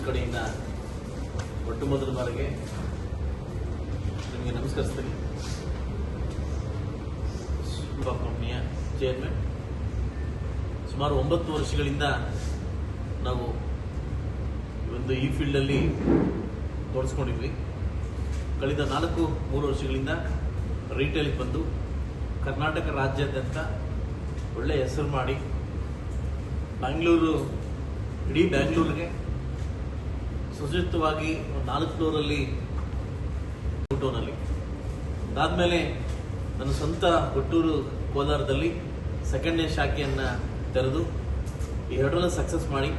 ಕಡೆಯಿಂದ ಮೊದಲ ಬಾರಿಗೆ ನಿಮಗೆ ನಮಸ್ಕರಿಸ್ತೀನಿ. ಶಿಲ್ಪಾ ಕಂಪನಿಯ ಚೇರ್ಮನ್. ಸುಮಾರು 9 ವರ್ಷಗಳಿಂದ ನಾವು ಈ ಫೀಲ್ಡಲ್ಲಿ ತೊಡಸ್ಕೊಂಡಿದ್ವಿ. ಕಳೆದ 3 ವರ್ಷಗಳಿಂದ ರಿಟೇಲ್ಗೆ ಬಂದು ಕರ್ನಾಟಕ ರಾಜ್ಯಾದ್ಯಂತ ಒಳ್ಳೆಯ ಹೆಸರು ಮಾಡಿ ಇಡೀ ಬ್ಯಾಂಗ್ಳೂರಿಗೆ ಸುಸಜ್ಜಿತವಾಗಿ 4 ಫ್ಲೋರಲ್ಲಿ ಅದಾದಮೇಲೆ ನನ್ನ ಸ್ವಂತ ಹುಟ್ಟೂರು ಕೋಲಾರದಲ್ಲಿ 2ನೇ ಶಾಖೆಯನ್ನು ತೆರೆದು ಈ 2ರಲ್ಲೂ ಸಕ್ಸಸ್ ಮಾಡಿ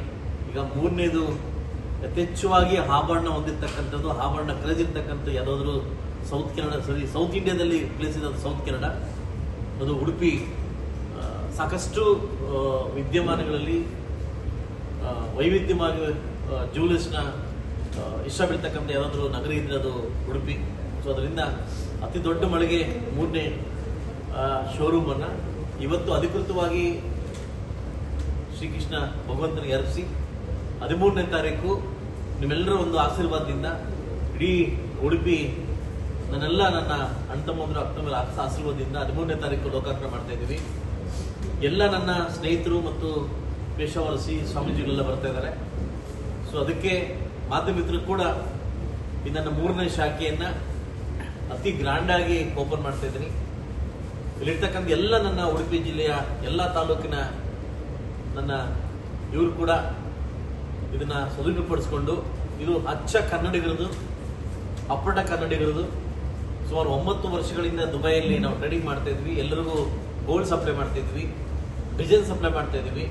ಈಗ 3ನೇದು ಯಥೇಚ್ಛವಾಗಿ ಆಭರಣ ಹೊಂದಿರತಕ್ಕಂಥದ್ದು, ಆಭರಣ ಕರೆದಿರ್ತಕ್ಕಂಥ ಯಾವುದಾದ್ರೂ ಸೌತ್ ಇಂಡಿಯಾದಲ್ಲಿ ಪ್ಲೇಸ್ ಇದೆ. ಅದು ಸೌತ್ ಕೆನಡಾ, ಅದು ಉಡುಪಿ. ಸಾಕಷ್ಟು ವಿದ್ಯಮಾನಗಳಲ್ಲಿ ವೈವಿಧ್ಯವಾಗಿ ಜ್ಯುವೆಲರ್ಸ್ನ ಇಷ್ಟ ಬೀಳ್ತಕ್ಕಂಥ ಯಾವುದಾದ್ರೂ ನಗರ ಇದ್ರೆ ಅದು ಉಡುಪಿ. ಸೊ ಅದರಿಂದ ಅತಿ ದೊಡ್ಡ ಮಳಿಗೆ 3ನೇ ಶೋರೂಮನ್ನು ಇವತ್ತು ಅಧಿಕೃತವಾಗಿ ಶ್ರೀಕೃಷ್ಣ ಭಗವಂತನಿಗೆ ಅರ್ಪಿಸಿ 13ನೇ ತಾರೀಕು ನಿಮ್ಮೆಲ್ಲರ ಒಂದು ಆಶೀರ್ವಾದದಿಂದ ಇಡೀ ಉಡುಪಿ ನನ್ನ ಅಣ್ಣ ತಮ್ಮಂದಿರು ಅಕ್ಕಂದಿರ ಆಶೀರ್ವಾದದಿಂದ 13ನೇ ತಾರೀಕು ಲೋಕಾರ್ಪಣೆ ಮಾಡ್ತಾ ಇದ್ದೀವಿ. ಎಲ್ಲ ನನ್ನ ಸ್ನೇಹಿತರು ಮತ್ತು ಪೇಶಾವರಸಿ ಸ್ವಾಮೀಜಿಗಳೆಲ್ಲ ಬರ್ತಾ ಇದ್ದಾರೆ. ಸೊ ಅದಕ್ಕೆ ಮಾಧ್ಯಮಿಕರು ಕೂಡ ಈ ನನ್ನ 3ನೇ ಶಾಖೆಯನ್ನು ಅತಿ ಗ್ರ್ಯಾಂಡ್ ಆಗಿ ಓಪನ್ ಮಾಡ್ತಾ ಇದ್ದೀನಿ. ಇಲ್ಲಿರ್ತಕ್ಕಂಥ ಎಲ್ಲ ನನ್ನ ಉಡುಪಿ ಜಿಲ್ಲೆಯ ಎಲ್ಲ ತಾಲೂಕಿನ ನನ್ನ ಇವರು ಕೂಡ ಇದನ್ನ ಸದುಪಡಿಸ್ಕೊಂಡು, ಇದು ಅಚ್ಚ ಕನ್ನಡಿಗರದು, ಅಪ್ಪಟ ಕನ್ನಡಿಗರದು. ಸುಮಾರು 9 ವರ್ಷಗಳಿಂದ ದುಬೈಯಲ್ಲಿ ನಾವು ಟ್ರೇಡಿಂಗ್ ಮಾಡ್ತಾ ಇದ್ವಿ. ಎಲ್ಲರಿಗೂ ಗೋಲ್ಡ್ ಸಪ್ಲೈ ಮಾಡ್ತಾ ಇದ್ವಿ, ಡಿಸೈನ್ ಸಪ್ಲೈ ಮಾಡ್ತಾ ಇದ್ವಿ.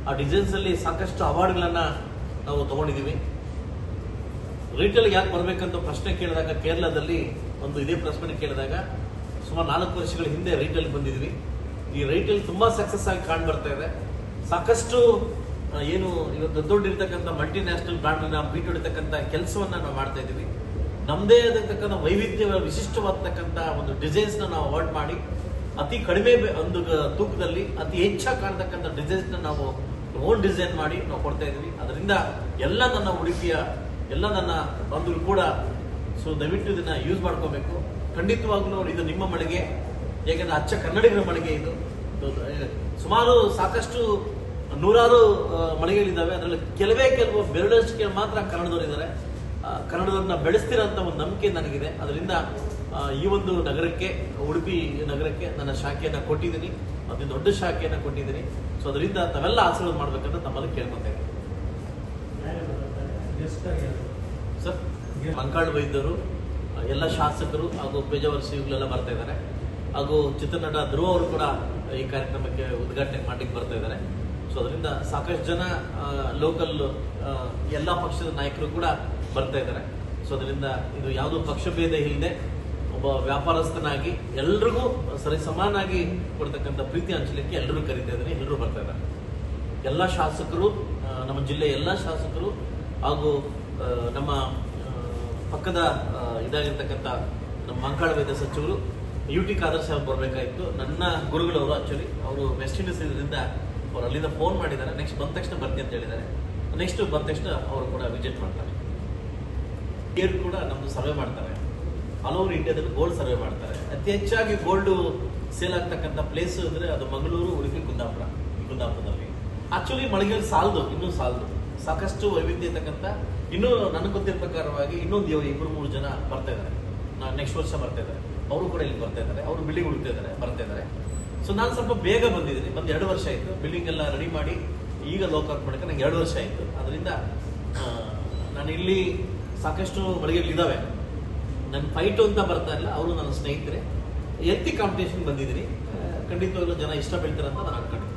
ಆ ಡಿಸೈನ್ಸ್ ಅಲ್ಲಿ ಸಾಕಷ್ಟು ಅವಾರ್ಡ್ಗಳನ್ನ ನಾವು ತಗೊಂಡಿದ್ದೀವಿ. ರಿಟೇಲ್ಗೆ ಯಾಕೆ ಬರ್ಬೇಕಂತ ಪ್ರಶ್ನೆ ಕೇಳಿದಾಗ ಕೇರಳದಲ್ಲಿ ಇದೇ ಪ್ರಶ್ನೆ ಕೇಳಿದಾಗ ಸುಮಾರು 4 ವರ್ಷಗಳ ಹಿಂದೆ ರಿಟೇಲ್ ಬಂದಿದ್ವಿ. ಈ ರಿಟೇಲ್ ತುಂಬಾ ಸಕ್ಸಸ್ ಆಗಿ ಕಾಣ್ ಬರ್ತಾ ಇದೆ. ಸಾಕಷ್ಟು ಏನು ಇವತ್ತು ದೊಡ್ಡ ಇರ್ತಕ್ಕಂಥ ಮಲ್ಟಿ ನ್ಯಾಷನಲ್ ಬ್ರಾಂಡ್ ಬೀಟ್ ಹೊಡಿತಕ್ಕಂಥ ಕೆಲಸವನ್ನ ನಾವು ಮಾಡ್ತಾ ಇದ್ದೀವಿ. ನಮ್ಮದೇ ಆದಂತಕ್ಕಂಥ ವೈವಿಧ್ಯ ವಿಶಿಷ್ಟವಾದತಕ್ಕಂಥ ಒಂದು ಡಿಸೈನ್ಸ್ನ ನಾವು ಅವಾರ್ಡ್ ಮಾಡಿ ಅತಿ ಕಡಿಮೆ ಒಂದು ತೂಕದಲ್ಲಿ ಅತಿ ಹೆಚ್ಚಾಗಿ ಕಾಣ್ತಕ್ಕಂಥ ಡಿಸೈನ್ಸ್ನ ನಾವು ಓನ್ ಡಿಸೈನ್ ಮಾಡಿ ನಾವು ಕೊಡ್ತಾ ಇದ್ವಿ. ಅದರಿಂದ ಎಲ್ಲ ನನ್ನ ಉಡುಪಿಯ ಎಲ್ಲ ನನ್ನ ಬಂಧುಗಳು ಕೂಡ ದಯವಿಟ್ಟು ಇದನ್ನ ಯೂಸ್ ಮಾಡ್ಕೋಬೇಕು. ಖಂಡಿತವಾಗ್ಲೂ ಇದು ನಿಮ್ಮ ಮಳಿಗೆ, ಯಾಕಂದ್ರೆ ಅಚ್ಚ ಕನ್ನಡಿಗರ ಮಳಿಗೆ ಇದು. ಸುಮಾರು ಸಾಕಷ್ಟು 100 ಮಳಿಗೆಗಳಿದ್ದಾವೆ. ಅದರಲ್ಲಿ ಕೆಲವು ಬೆರಳಷ್ಟು ಮಾತ್ರ ಕನ್ನಡದವರು ಇದ್ದಾರೆ. ಕನ್ನಡದವ್ರನ್ನ ಬೆಳೆಸ್ತಿರೋಂಥ ಒಂದು ನಂಬಿಕೆ ನನಗಿದೆ. ಅದರಿಂದ ಈ ಒಂದು ನಗರಕ್ಕೆ, ಉಡುಪಿ ನಗರಕ್ಕೆ ನನ್ನ ಶಾಖೆಯನ್ನು ಕೊಟ್ಟಿದ್ದೀನಿ, ಅತಿ ದೊಡ್ಡ ಶಾಖೆಯನ್ನು ಕೊಟ್ಟಿದ್ದೀನಿ. ಸೊ ಅದರಿಂದ ತಾವೆಲ್ಲ ಆಶೀರ್ವಾದ ಮಾಡ್ಬೇಕಂತ ತಮ್ಮಲ್ಲಿ ಕೇಳ್ಕೊತಾ ಇದ್ದೀನಿ. ಸರ್, ಮಂಕಾಳು ವೈದ್ಯರು, ಎಲ್ಲ ಶಾಸಕರು ಹಾಗೂ ಪೇಜಾವರ್ಸಿಗಳೆಲ್ಲ ಬರ್ತಾ ಇದ್ದಾರೆ. ಹಾಗೂ ಚಿತ್ರನಟ ಧ್ರುವ ಅವರು ಕೂಡ ಈ ಕಾರ್ಯಕ್ರಮಕ್ಕೆ ಉದ್ಘಾಟನೆ ಮಾಡಲಿಕ್ಕೆ ಬರ್ತಾ ಇದ್ದಾರೆ. ಸೊ ಅದರಿಂದ ಸಾಕಷ್ಟು ಜನ ಲೋಕಲ್ ಎಲ್ಲ ಪಕ್ಷದ ನಾಯಕರು ಕೂಡ ಬರ್ತಾ ಇದ್ದಾರೆ. ಸೊ ಅದರಿಂದ ಇದು ಯಾವುದೋ ಪಕ್ಷಭೇದ ಇಲ್ಲದೆ ಒಬ್ಬ ವ್ಯಾಪಾರಸ್ಥನಾಗಿ ಎಲ್ರಿಗೂ ಸರಿಸಮಾನಾಗಿ ಕೊಡ್ತಕ್ಕಂಥ ಪ್ರೀತಿ ಹಂಚಲಿಕ್ಕೆ ಎಲ್ಲರೂ ಕರೀತಾ ಇದ್ದಾರೆ, ಎಲ್ಲರೂ ಬರ್ತಾ ಇದ್ದಾರೆ. ಎಲ್ಲ ಶಾಸಕರು, ನಮ್ಮ ಜಿಲ್ಲೆಯ ಎಲ್ಲ ಶಾಸಕರು ಹಾಗೂ ನಮ್ಮ ಪಕ್ಕದ ಇದಾಗಿರ್ತಕ್ಕಂಥ ನಮ್ಮ ಮಂಕಾಳ ವೈದ್ಯ ಸಚಿವರು UT ಖಾದರ್ ಸಾಹೇಬ್ ಬರಬೇಕಾಗಿತ್ತು. ನನ್ನ ಗುರುಗಳವರು ಆಕ್ಚುಲಿ ಅವರು ವೆಸ್ಟ್ ಇಂಡೀಸ್ ಇದರಿಂದ ಅವ್ರು ಅಲ್ಲಿಂದ ಫೋನ್ ಮಾಡಿದ್ದಾರೆ. ನೆಕ್ಸ್ಟ್ ಬಂದ ತಕ್ಷಣ ಬರ್ತೀನಿ ಅಂತ ಹೇಳಿದ್ದಾರೆ. ನೆಕ್ಸ್ಟ್ ಬಂದ ತಕ್ಷಣ ಅವರು ಕೂಡ ವಿಸಿಟ್ ಮಾಡ್ತಾರೆ. ಕೂಡ ನಮ್ದು ಸರ್ವೆ ಮಾಡ್ತಾರೆ, ಆಲ್ ಓವರ್ ಇಂಡಿಯಾದಲ್ಲಿ ಗೋಲ್ಡ್ ಸರ್ವೆ ಮಾಡ್ತಾರೆ. ಅತಿ ಹೆಚ್ಚಾಗಿ ಗೋಲ್ಡ್ ಸೇಲ್ ಆಗ್ತಕ್ಕಂಥ ಪ್ಲೇಸ್ ಅಂದ್ರೆ ಅದು ಮಂಗಳೂರು, ಉಡುಪಿ, ಕುಂದಾಪುರದಲ್ಲಿ. ಆಕ್ಚುಲಿ ಮಳಿಗೆಯಲ್ಲಿ ಇನ್ನೂ ಸಾಲದು. ಸಾಕಷ್ಟು ವೈವಿಧ್ಯ ಇರ್ತಕ್ಕಂಥ, ಇನ್ನೂ ನನಗೆ ಗೊತ್ತಿರೋ ಪ್ರಕಾರವಾಗಿ ಇನ್ನೊಂದು 2-3 ಜನ ಬರ್ತಾ ಇದ್ದಾರೆ. ನೆಕ್ಸ್ಟ್ ವರ್ಷ ಬರ್ತಾ ಇದ್ದಾರೆ. ಅವರು ಕೂಡ ಇಲ್ಲಿ ಬರ್ತಾ ಇದ್ದಾರೆ. ಅವರು ಬಿಲ್ಡಿಂಗ್ ಬರ್ತಾ ಇದ್ದಾರೆ. ಸೊ ನಾನು ಸ್ವಲ್ಪ ಬೇಗ ಬಂದಿದ್ದೀನಿ. 2 ವರ್ಷ ಆಯಿತು. ಬಿಲ್ಡಿಂಗ್ ಎಲ್ಲ ರೆಡಿ ಮಾಡಿ ಈಗ ಲೋಕಾರ್ಪಣೆಗೆ ನಂಗೆ 2 ವರ್ಷ ಆಯಿತು. ಅದರಿಂದ ನಾನು ಇಲ್ಲಿ ಸಾಕಷ್ಟು ಮಳಿಗೆಗಳಿದ್ದಾವೆ. ನನ್ನ ಫೈಟು ಅಂತ ಬರ್ತಾ ಇಲ್ಲ, ಅವರು ನನ್ನ ಸ್ನೇಹಿತರೆ. ಎತ್ತಿ ಕಾಂಪಿಟೇಷನ್ ಬಂದಿದ್ದೀನಿ. ಖಂಡಿತವಾಗ್ಲೂ ಜನ ಇಷ್ಟ ಬೀಳ್ತಾರೆ ಅಂತ ನಾನು ಅನ್ಕೊಂಡು